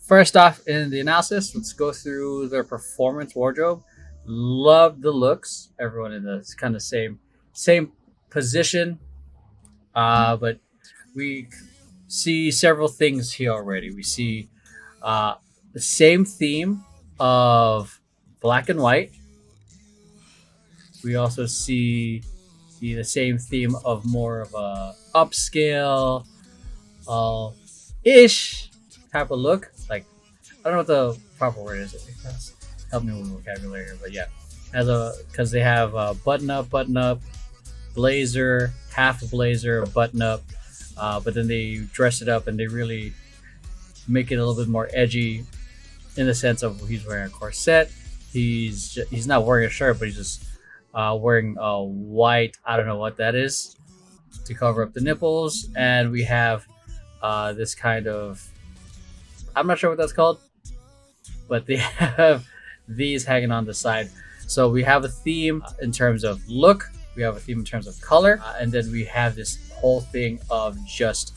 first off in the analysis, let's go through their performance wardrobe. Love the looks. Everyone in the kind of same position, but we see several things here already. We see the same theme of black and white. We also see the same theme of more of a upscale ish type of look. Like, I don't know what the proper word is. Help me with vocabulary here, but yeah, as a because they have button up, blazer, half a blazer, button up, but then they dress it up and they really make it a little bit more edgy in the sense of he's wearing a corset. He's not wearing a shirt, but he's just wearing a white. I don't know what that is to cover up the nipples, and we have this kind of, I'm not sure what that's called, but they have these hanging on the side. So we have a theme in terms of look, we have a theme in terms of color, and then we have this whole thing of just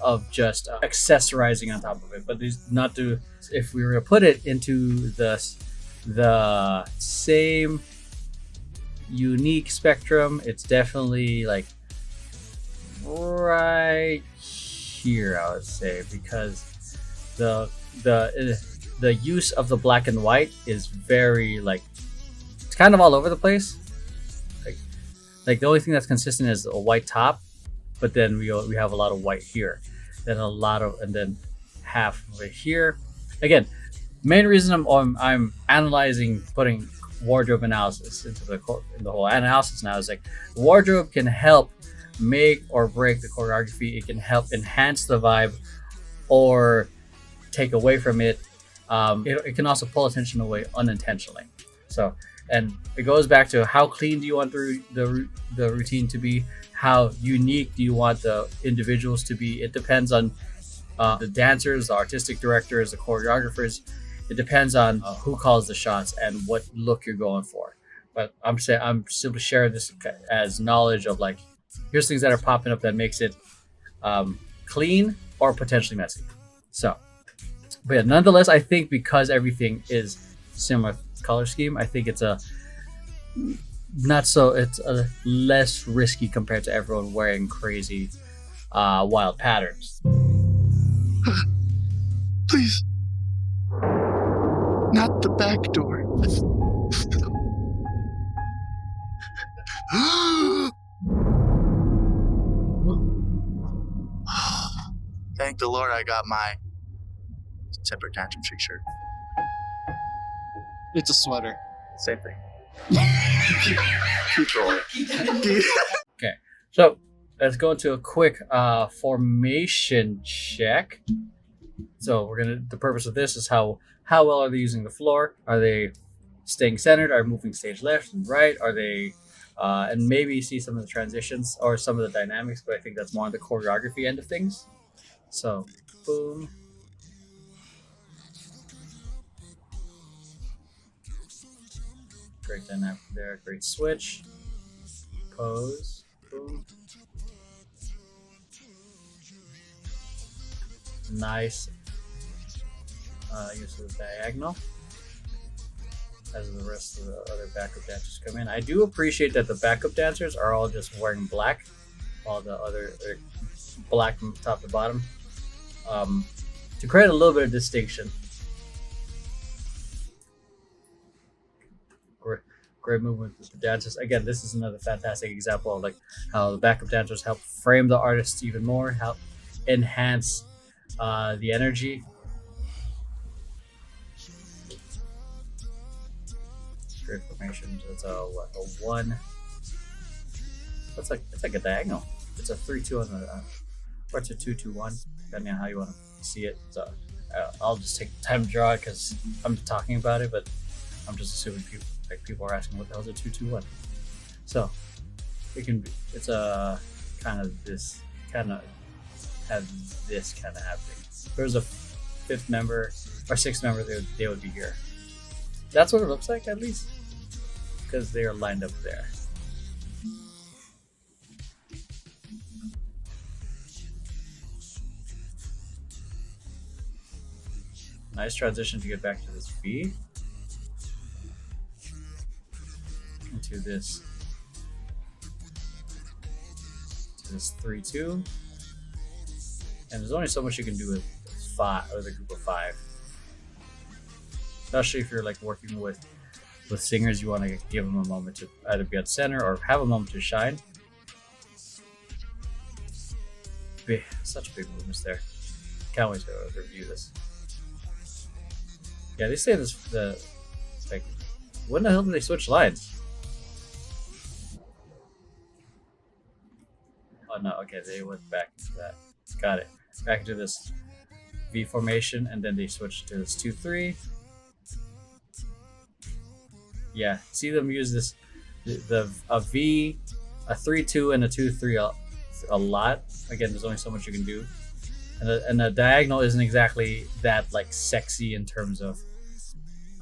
accessorizing on top of it. But there's not to, if we were to put it into the same unique spectrum, it's definitely like right here, I would say, because the use of the black and white is very like, it's kind of all over the place. Like the only thing that's consistent is a white top, but then we have a lot of white here, then and then half of it here. Again, main reason I'm analyzing, putting wardrobe analysis into the whole analysis now is like wardrobe can help make or break the choreography. It can help enhance the vibe or take away from it. It can also pull attention away unintentionally. So, and it goes back to how clean do you want the routine to be? How unique do you want the individuals to be? It depends on the dancers, the artistic directors, the choreographers. It depends on who calls the shots and what look you're going for. But I'm simply sharing this as knowledge of like, here's things that are popping up that makes it clean or potentially messy. So, but yeah, nonetheless, I think because everything is similar color scheme, I think it's a less risky compared to everyone wearing crazy wild patterns. Please, not the back door. Thank the Lord I got my temper tantrum free shirt. It's a sweater. Same thing. Keep rolling. Okay, so let's go into a quick formation check. So the purpose of this is how well are they using the floor? Are they staying centered? Are they moving stage left and right? Are they and maybe see some of the transitions or some of the dynamics, but I think that's more on the choreography end of things. So boom. Great dynamic there, great switch. Pose, boom. Nice use of the diagonal as the rest of the other backup dancers come in. I do appreciate that the backup dancers are all just wearing black, while the other are black from top to bottom, to create a little bit of distinction. Great movement with the dancers. Again, this is another fantastic example of like how the backup dancers help frame the artists even more, help enhance the energy. Great formation. It's a one. It's like a diagonal. It's a 3-2 on the, or it's a 2-2-1, depending on how you want to see it. So I'll just take the time to draw it because I'm talking about it, but I'm just assuming people are asking what the hell is a 2-2-1. So it's a kind of this kind of have this kind of happening. If there's a fifth member or sixth member, they would be here. That's what it looks like, at least, because they are lined up there. Nice transition to get back to this V. Into this 3-2. And there's only so much you can do with a group of 5. Especially if you're like working with singers, you want to give them a moment to either be at center or have a moment to shine. Such big movements there. Can't wait to review this. Yeah, they say this. Like, when the hell did they switch lines? Oh no, okay, they went back to that. Got it. Back to this V formation, and then they switched to this 2-3. Yeah, see them use this a V, a 3-2, and a 2-3 a lot. Again, there's only so much you can do, and the diagonal isn't exactly that like sexy in terms of,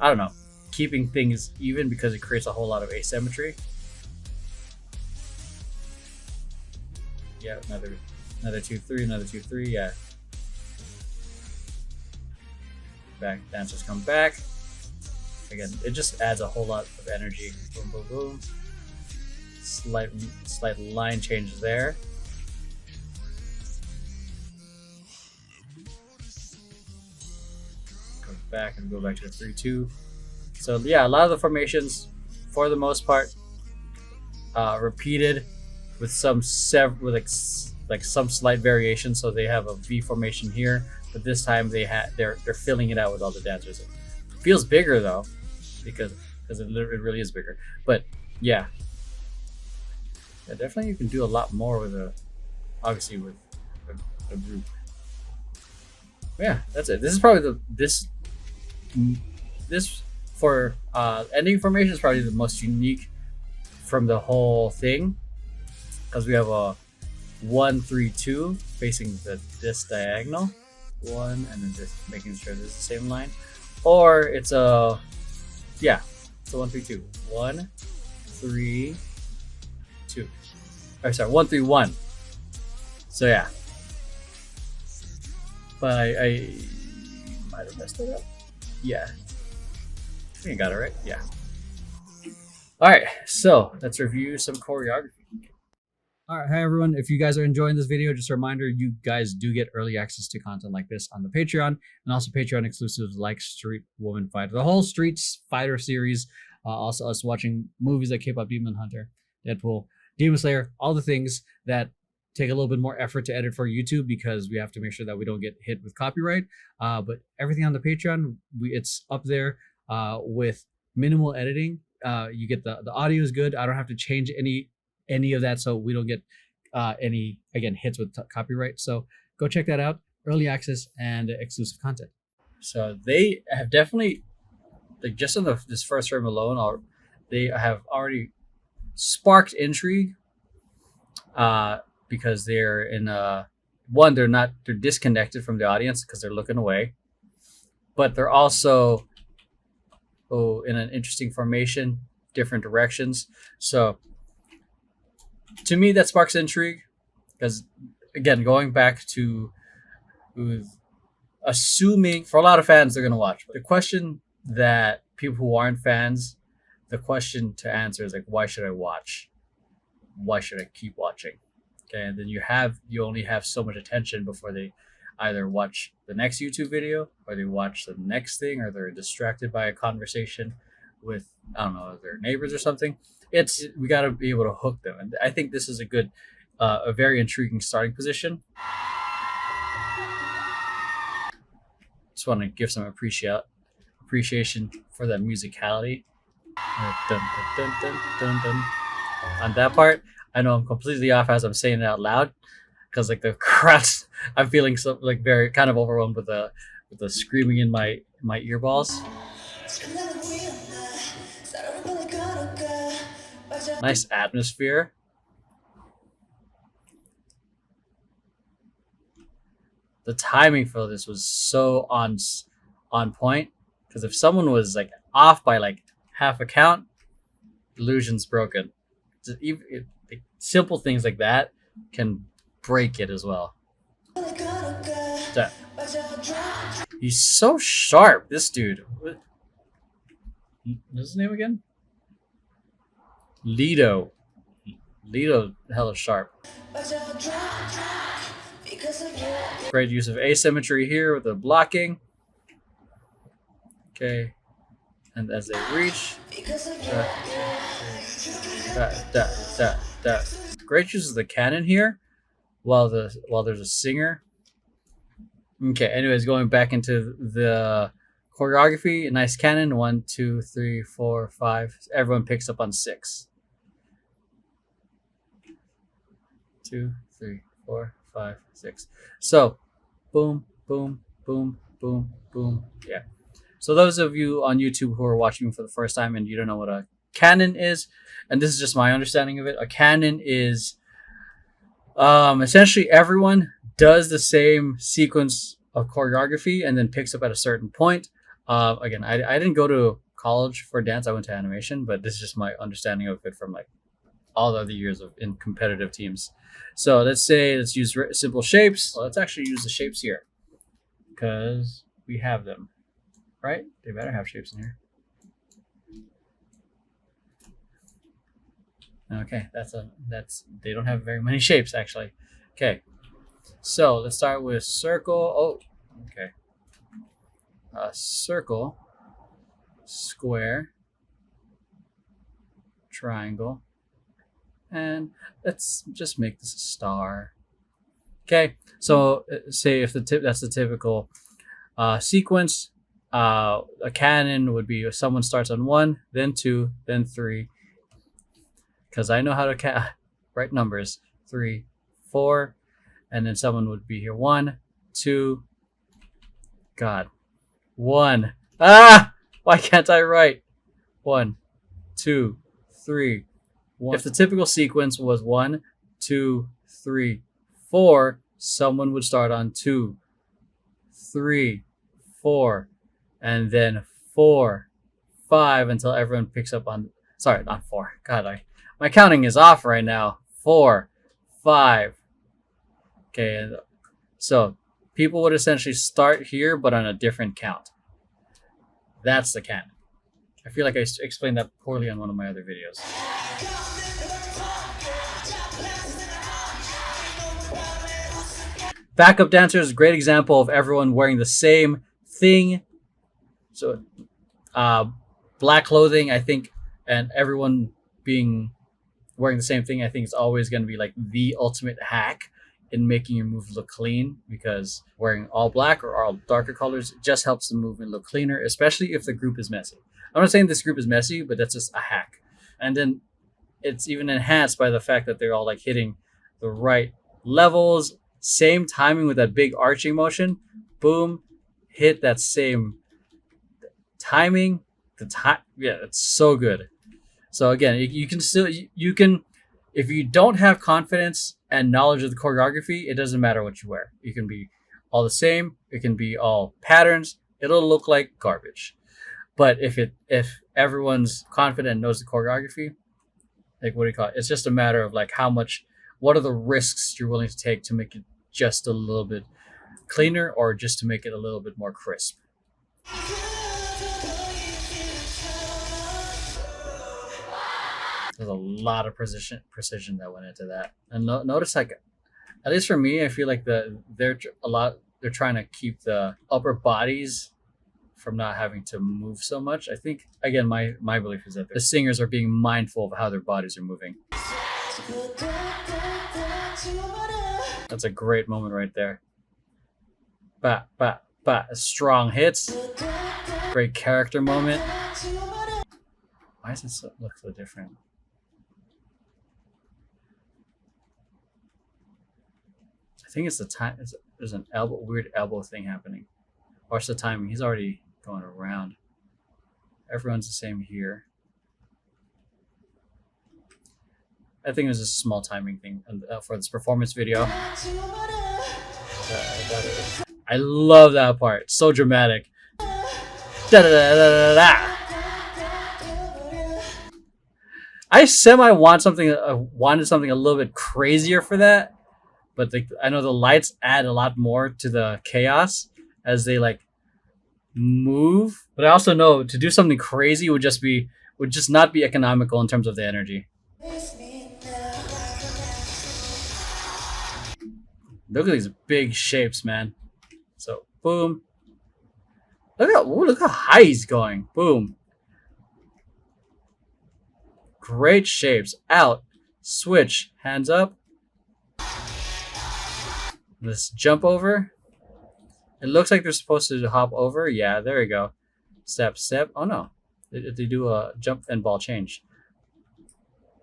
I don't know, keeping things even, because it creates a whole lot of asymmetry. Yeah, another 2-3, another 2-3. Yeah, back dancers come back. Again, it just adds a whole lot of energy. Boom, boom, boom. Slight line changes there. Go back and go back to the 3-2. So yeah, a lot of the formations, for the most part, repeated with some some slight variation. So they have a V formation here, but this time they're filling it out with all the dancers. It feels bigger though, because it really is bigger. But yeah, definitely you can do a lot more with obviously with a group. Yeah, that's it. This is probably this for ending formation is probably the most unique from the whole thing, because we have a 1-3-2 facing this diagonal one, and then just making sure this is the same line, or it's a 1-3-2, 1-3-2, or sorry, 1-3-1. So yeah, but I might have messed it up. Yeah, I think I got it right. Yeah. All right, so let's review some choreography. All right, hi everyone. If you guys are enjoying this video, just a reminder, you guys do get early access to content like this on the Patreon, and also Patreon exclusives like Street Woman Fighter, the whole Street Fighter series. Also us watching movies like K-pop Demon Hunter, Deadpool, Demon Slayer, all the things that take a little bit more effort to edit for YouTube, because we have to make sure that we don't get hit with copyright. But everything on the Patreon, it's up there with minimal editing. You get the audio is good. I don't have to change any of that, so we don't get any, again, hits with copyright. So go check that out. Early access and exclusive content. So they have definitely, like, just in this first frame alone, they have already sparked intrigue, because they're in they're disconnected from the audience because they're looking away, but they're also in an interesting formation, different directions. So to me, that sparks intrigue, because, again, going back to assuming, for a lot of fans, they're going to watch. But the question that people who aren't fans, the question to answer is like, why should I watch? Why should I keep watching? Okay, and then you only have so much attention before they either watch the next YouTube video, or they watch the next thing, or they're distracted by a conversation with, I don't know, their neighbors or something. We got to be able to hook them, and I think this is a very intriguing starting position. Just want to give some appreciation for that musicality. Dun, dun, dun, dun, dun. On that part, I know I'm completely off as I'm saying it out loud, because like the crowds, I'm feeling so like very kind of overwhelmed with the screaming in my earballs. Nice atmosphere. The timing for this was so on point, because if someone was like off by like half a count, illusion's broken. Simple things like that can break it as well. So, He's so sharp, this dude. What's his name again? Lido. Lido, hella sharp. Great use of asymmetry here with the blocking. Okay. And as they reach. Great use of the cannon here while there's a singer. Okay, anyways, going back into the choreography, nice cannon. 1, 2, 3, 4, 5. Everyone picks up on 6. 2, 3, 4, 5, 6. So, boom, boom, boom, boom, boom. Yeah. So those of you on YouTube who are watching for the first time and you don't know what a canon is, and this is just my understanding of it, a canon is essentially everyone does the same sequence of choreography and then picks up at a certain point. Again, I didn't go to college for dance. I went to animation, but this is just my understanding of it from like all the other years of in competitive teams. So let's use simple shapes. Well, let's actually use the shapes here because we have them, right? They better have shapes in here. Okay, they don't have very many shapes actually. Okay, so let's start with circle. Oh, okay. Circle, square, triangle, and let's just make this a star. Okay, so say if that's the typical sequence. A canon would be if someone starts on 1, then 2, then 3. Because I know how to write numbers. 3, 4, and then someone would be here. 1, 2. God, 1. Ah, why can't I write? 1, 2, 3, 1. If the typical sequence was 1, 2, 3, 4, someone would start on 2, 3, 4, and then 4, 5 until everyone picks up on. Sorry, not 4. God, my counting is off right now. 4, 5. Okay, so people would essentially start here, but on a different count. That's the canon. I feel like I explained that poorly on one of my other videos. Backup dancers, great example of everyone wearing the same thing. So, black clothing, I think, and everyone wearing the same thing, I think is always going to be like the ultimate hack in making your move look clean, because wearing all black or all darker colors just helps the movement look cleaner, especially if the group is messy. I'm not saying this group is messy, but that's just a hack. And then it's even enhanced by the fact that they're all like hitting the right levels, same timing with that big arching motion. Boom, hit that same timing. Yeah, it's so good. So again, you can if you don't have confidence and knowledge of the choreography, it doesn't matter what you wear. You can be all the same. It can be all patterns. It'll look like garbage. But if everyone's confident and knows the choreography, like what do you call it? It's just a matter of like what are the risks you're willing to take to make it just a little bit cleaner or just to make it a little bit more crisp. There's a lot of precision that went into that. And notice, like, at least for me, I feel like they're trying to keep the upper bodies from not having to move so much. I think, again, my belief is that the singers are being mindful of how their bodies are moving. That's a great moment right there. Ba, ba, ba. Strong hits. Great character moment. Why does it look so different? I think it's the time. There's an weird elbow thing happening. Watch the timing. He's already going around. Everyone's the same here. I think it was a small timing thing for this performance video. I love that part. It's so dramatic. Da, da, da, da, da, da. I wanted something a little bit crazier for that, but I know the lights add a lot more to the chaos. as they like move. But I also know to do something crazy would just not be economical in terms of the energy. Look at these big shapes, man. So boom. Look how high he's going. Boom. Great shapes. Out. Switch. Hands up. Let's jump over. It looks like they're supposed to hop over. Yeah, there we go. Step, step. Oh no. They do a jump and ball change.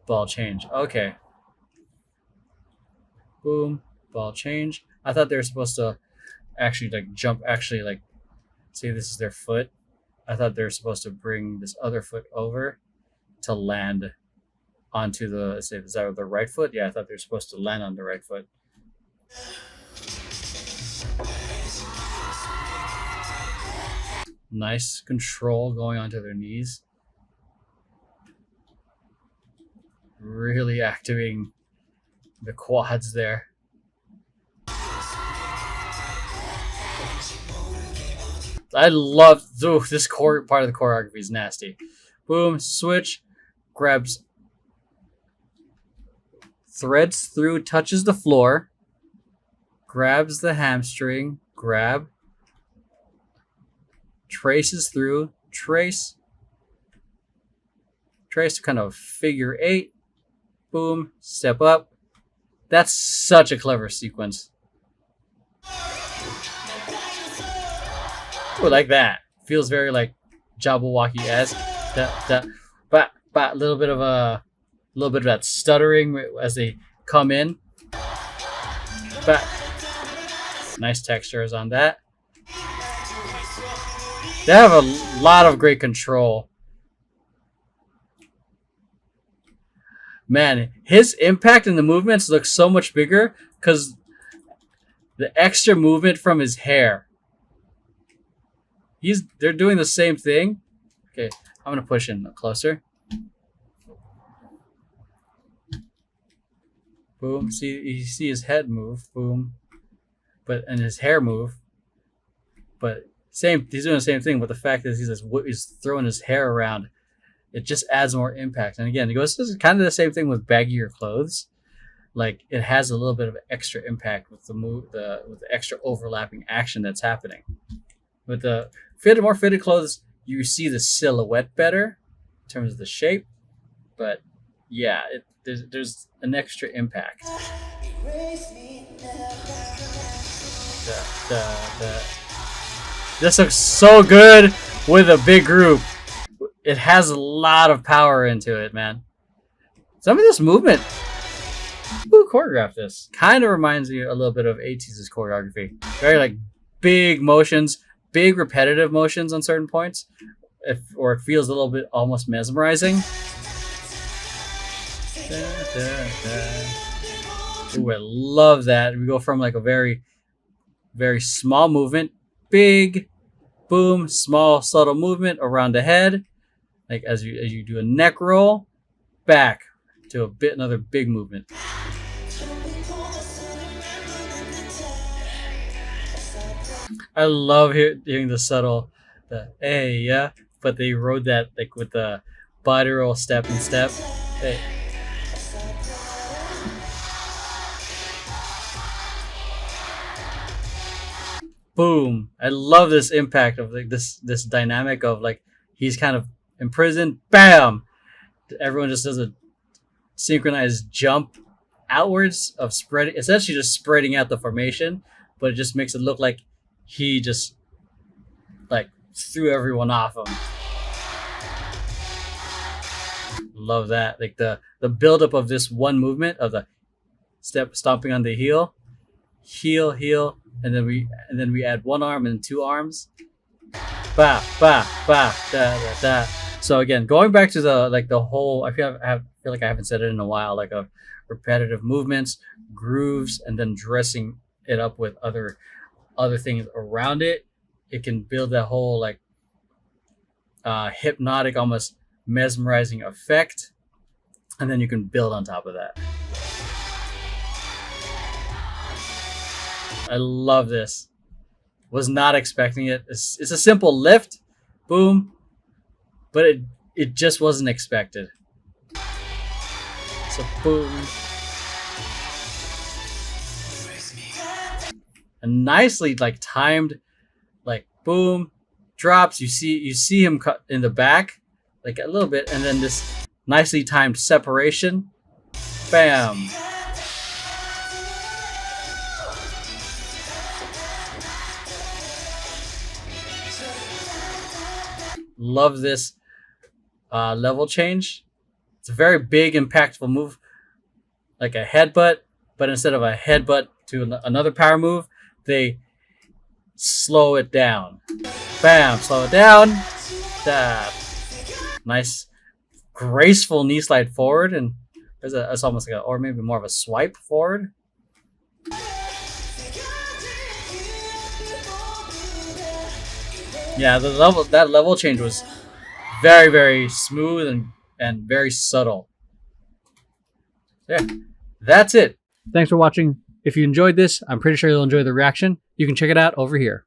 Ball change. Okay. Boom. Ball change. I thought they were supposed to actually like jump, actually like, say this is their foot. I thought they were supposed to bring this other foot over to land onto the, say, is that the right foot? Yeah, I thought they were supposed to land on the right foot. Nice control going onto their knees. Really activating the quads there. I love this core part of the choreography is nasty. Boom, switch, grabs, threads through, touches the floor, grabs the hamstring, grab, traces through, trace to kind of figure 8, boom, step up. That's such a clever sequence. Ooh, like that. Feels very like Jabberwocky-esque. But a little bit of that stuttering as they come in. But nice textures on that. They have a lot of great control. Man, his impact in the movements looks so much bigger because the extra movement from his hair. They're doing the same thing. Okay, I'm gonna push in closer. Boom. See, you see his head move. Boom. And his hair move. But he's doing the same thing. But the fact that he's throwing his hair around, it just adds more impact. And again, this is kind of the same thing with baggier clothes. Like it has a little bit of extra impact with with the extra overlapping action that's happening. With the more fitted clothes, you see the silhouette better in terms of the shape. But yeah, there's an extra impact. This looks so good with a big group. It has a lot of power into it, man. Some of this movement, who choreographed this? Kind of reminds me a little bit of ATEEZ's choreography. Very like big motions, big repetitive motions on certain points, or it feels a little bit almost mesmerizing. Ooh, I love that. We go from like a very, very small movement, big, boom, small, subtle movement around the head, like as you do a neck roll, back to another big movement. I love hearing the subtle, hey, yeah, but they rode that like with the body roll, step and step. Hey. Boom! I love this impact of like this dynamic of like he's kind of imprisoned. Bam! Everyone just does a synchronized jump outwards of spreading, essentially just spreading out the formation, but it just makes it look like he just like threw everyone off him. Love that. Like the buildup of this one movement of the step stomping on the heel, and then we add one arm and two arms. Ba ba ba da da da. So again, going back to the whole, I feel like I haven't said it in a while, like a repetitive movements, grooves, and then dressing it up with other things around it. It can build that whole like hypnotic, almost mesmerizing effect, and then you can build on top of that. I love this. Was not expecting it. It's a simple lift, boom, but it just wasn't expected. So boom. A nicely like timed, like boom, drops. You see him cut in the back, like a little bit, and then this nicely timed separation. Bam. Love this level change. It's a very big, impactful move, like a headbutt, but instead of a headbutt to another power move, they slow it down. Bam, slow it down. That nice, graceful knee slide forward, and it's almost like or maybe more of a swipe forward. Yeah, that level change was very, very smooth and very subtle. Yeah, that's it. Thanks for watching. If you enjoyed this, I'm pretty sure you'll enjoy the reaction. You can check it out over here.